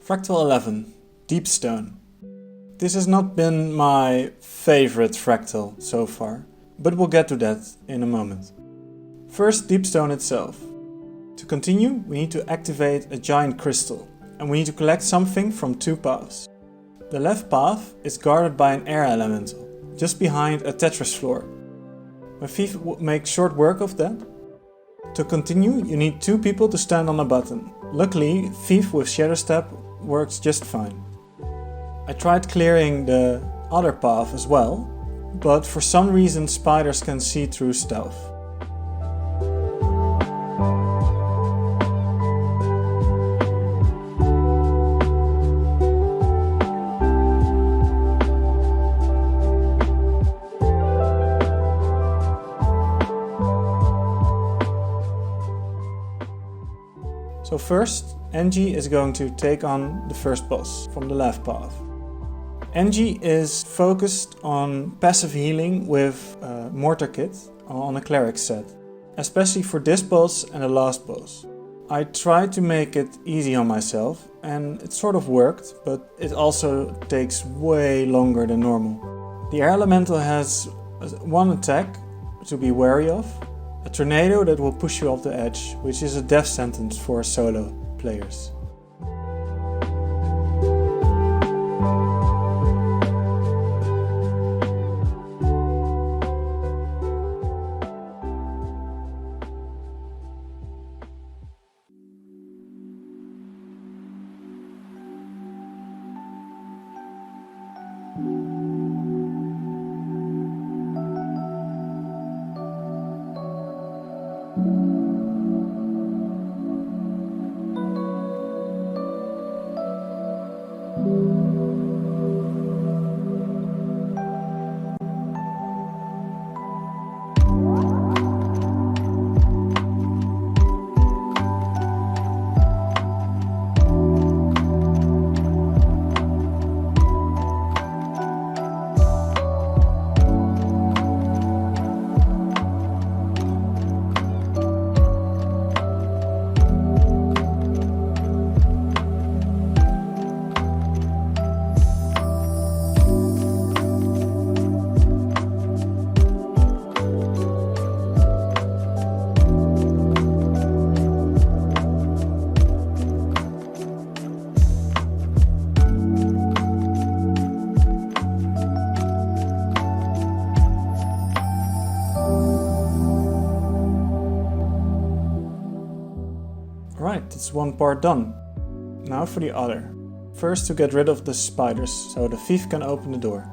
Fractal 11, Deepstone. This has not been my favorite fractal so far, but we'll get to that in a moment. First, Deepstone itself. To continue, we need to activate a giant crystal, and we need to collect something from two paths. The left path is guarded by an air elemental, just behind a Tetris floor. My thief will make short work of that. To continue, you need two people to stand on a button. Luckily, Thief with Shadow Step works just fine. I tried clearing the other path as well, but for some reason spiders can see through stealth. So first, Angie is going to take on the first boss from the left path. Angie is focused on passive healing with Mortar Kit on a Cleric set, especially for this boss and the last boss. I tried to make it easy on myself and it sort of worked, but it also takes way longer than normal. The Air Elemental has one attack to be wary of. A tornado that will push you off the edge, which is a death sentence for solo players. Alright, that's one part done. Now for the other. First to get rid of the spiders, so the thief can open the door.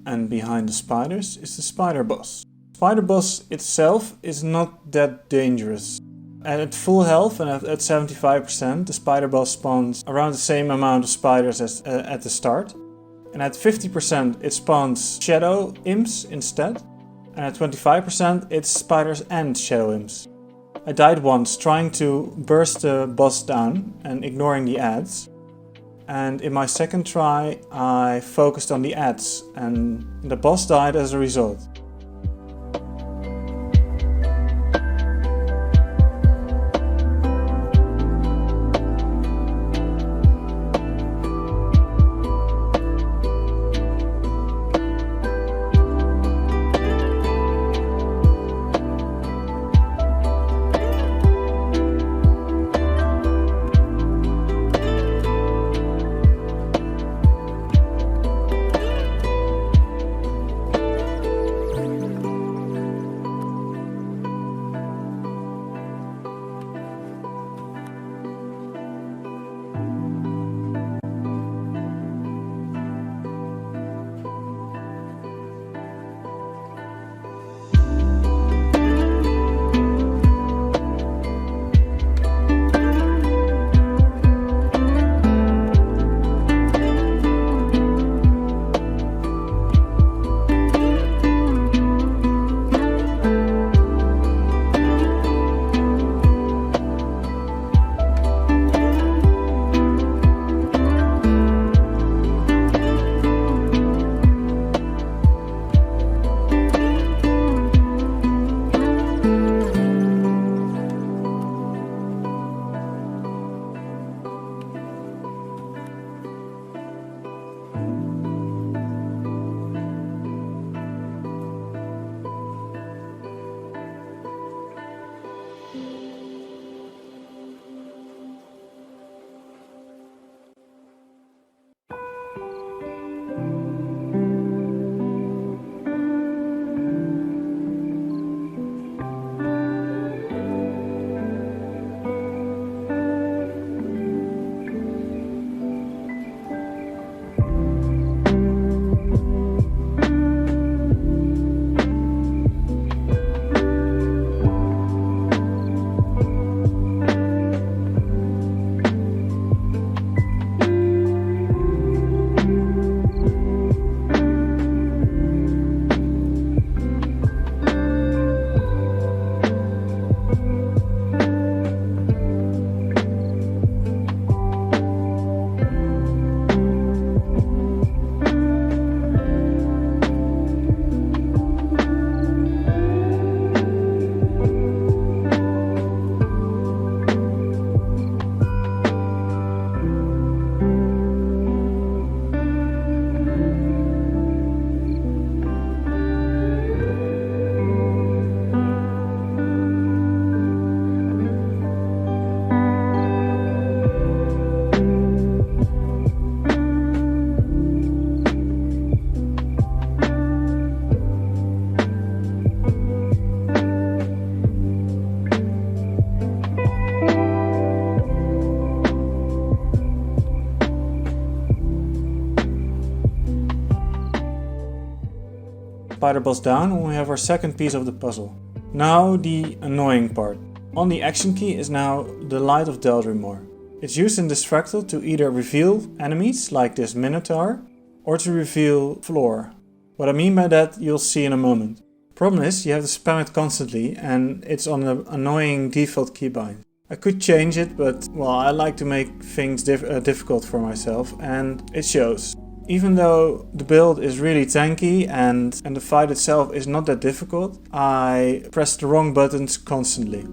And behind the spiders is the spider boss. Spider boss itself is not that dangerous. At full health and at 75%, the spider boss spawns around the same amount of spiders as at the start. And at 50% it spawns shadow imps instead. And at 25% it's spiders and shadow imps. I died once trying to burst the boss down and ignoring the ads. And in my second try, I focused on the ads, and the boss died as a result. spider boss down and we have our second piece of the puzzle. Now the annoying part. On the action key is now the Light of Deldrimor. It's used in this fractal to either reveal enemies like this Minotaur or to reveal floor. What I mean by that you'll see in a moment. Problem is you have to spam it constantly and it's on an annoying default keybind. I could change it, but well, I like to make things difficult for myself and it shows. Even though the build is really tanky and the fight itself is not that difficult, I press the wrong buttons constantly.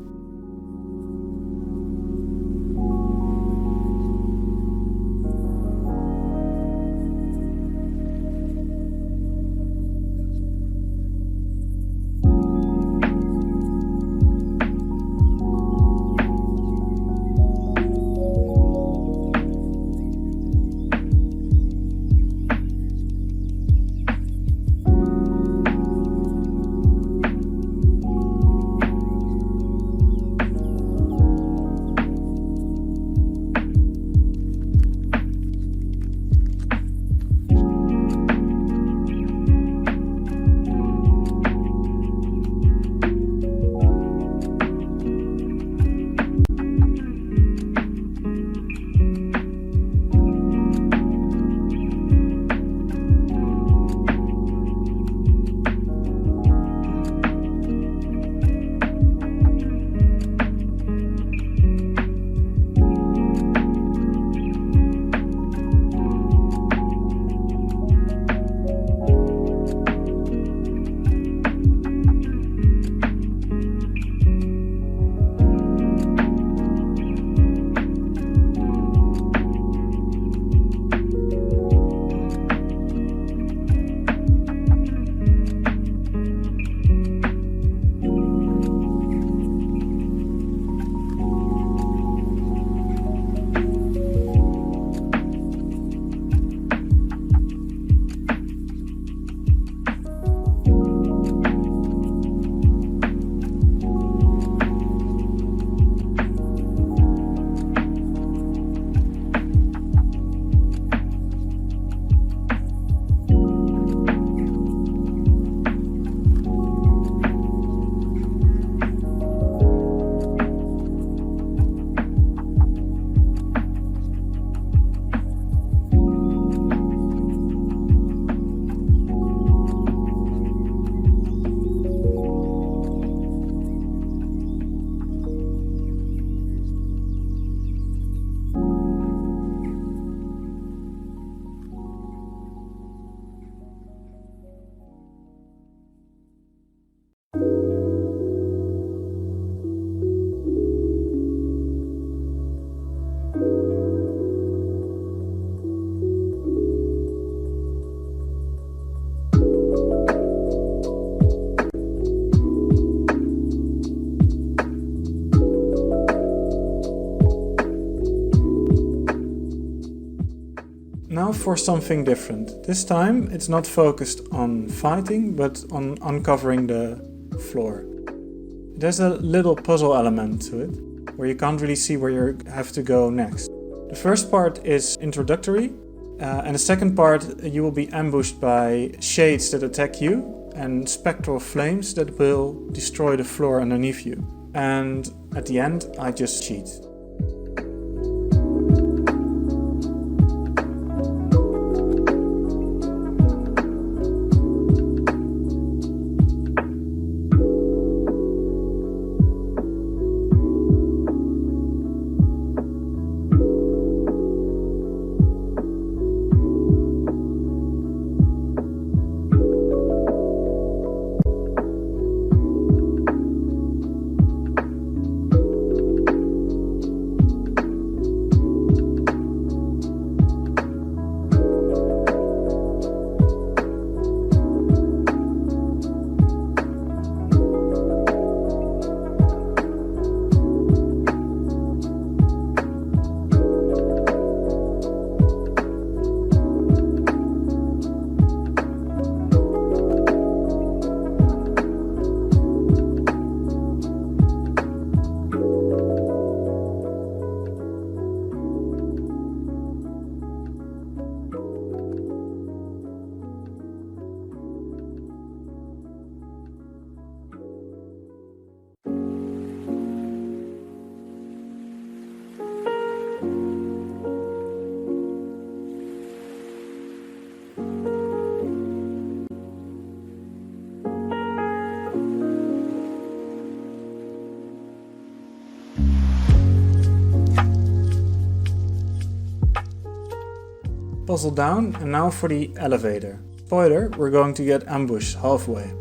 Now for something different. This time it's not focused on fighting, but on uncovering the floor. There's a little puzzle element to it, where you can't really see where you have to go next. The first part is introductory, and the second part you will be ambushed by shades that attack you and spectral flames that will destroy the floor underneath you. And at the end I just cheat. Puzzle down, and now for the elevator. Spoiler, we're going to get ambushed halfway.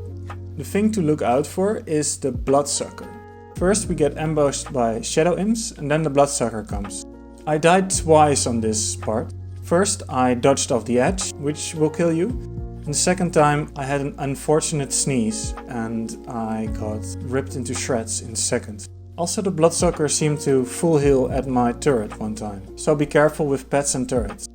The thing to look out for is the Bloodsucker. First we get ambushed by Shadow Imps, and then the Bloodsucker comes. I died twice on this part. First I dodged off the edge, which will kill you. And the second time I had an unfortunate sneeze and I got ripped into shreds in seconds. Also the Bloodsucker seemed to full heal at my turret one time, so be careful with pets and turrets.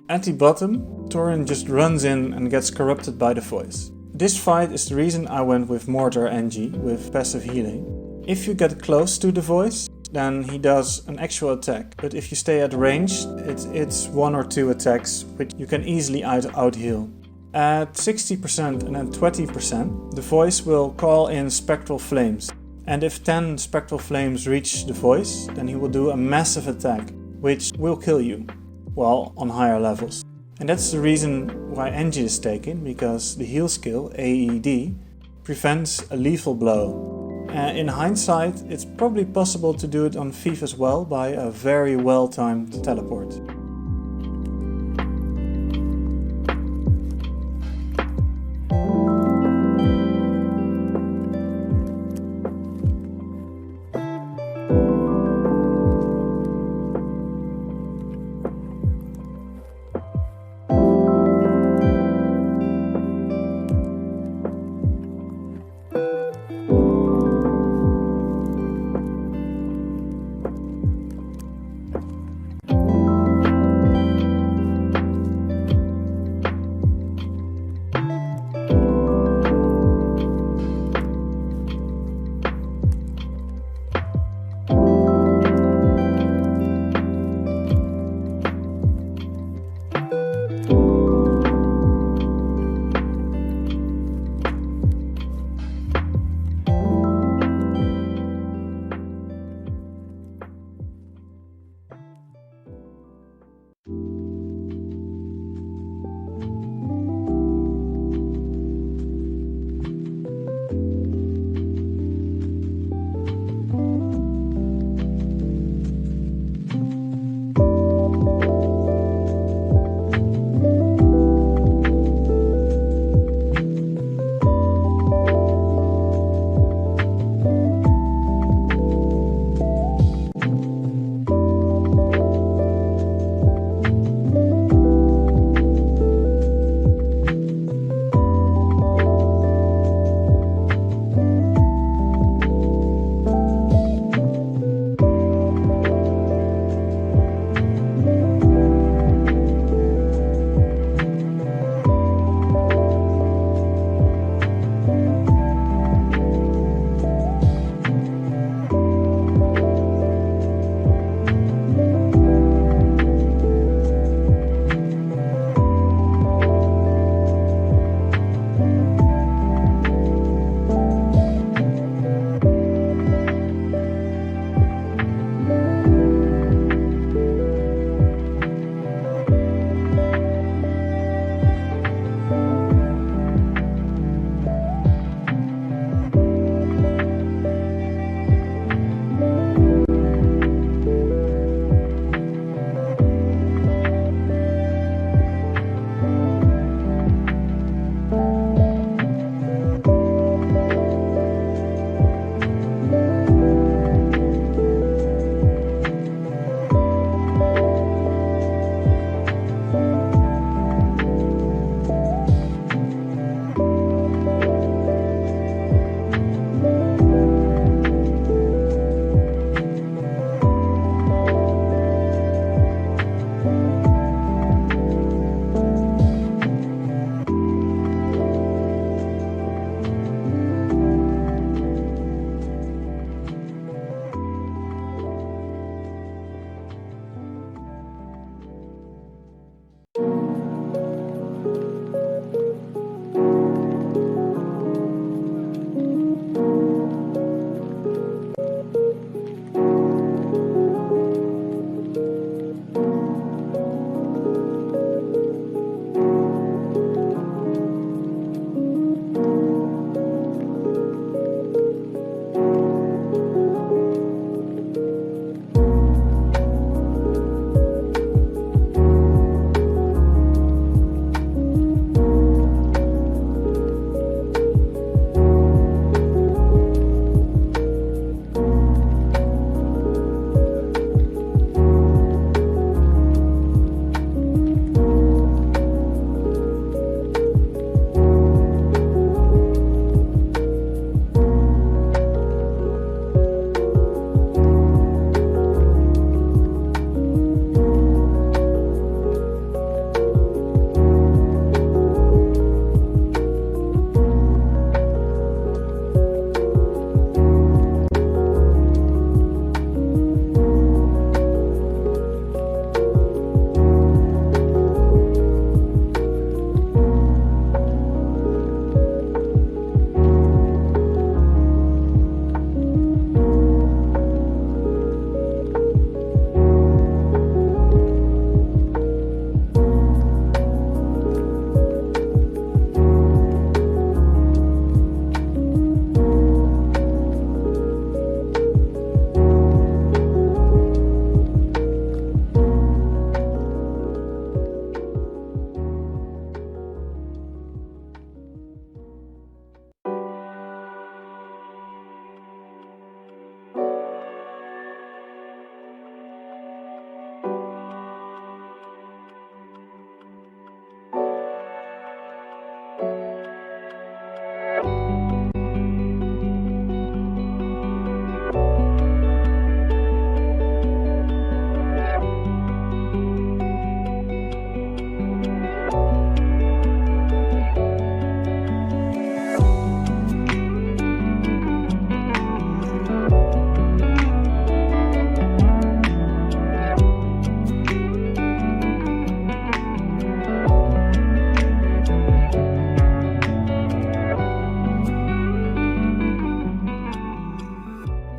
At the bottom, Torin just runs in and gets corrupted by the voice. This fight is the reason I went with Mortar NG with passive healing. If you get close to the voice, then he does an actual attack, but if you stay at range, it's 1 or 2 attacks which you can easily out-heal. At 60% and at 20%, the voice will call in spectral flames. And if 10 spectral flames reach the voice, then he will do a massive attack, which will kill you. Well, on higher levels. And that's the reason why NG is taken, because the heal skill, AED, prevents a lethal blow. In hindsight, it's probably possible to do it on Thief as well by a very well-timed teleport.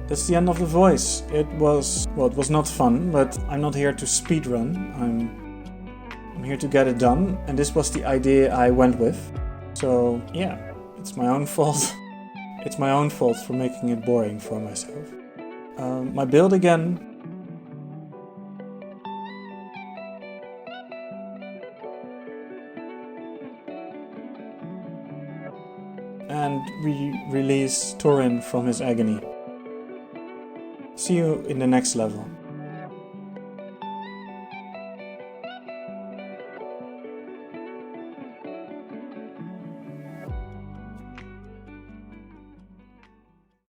That's the end of the voice. It was not fun, but I'm not here to speedrun. I'm here to get it done, and this was the idea I went with. So yeah, it's my own fault. It's my own fault for making it boring for myself. My build again. And we release Torin from his agony. See you in the next level.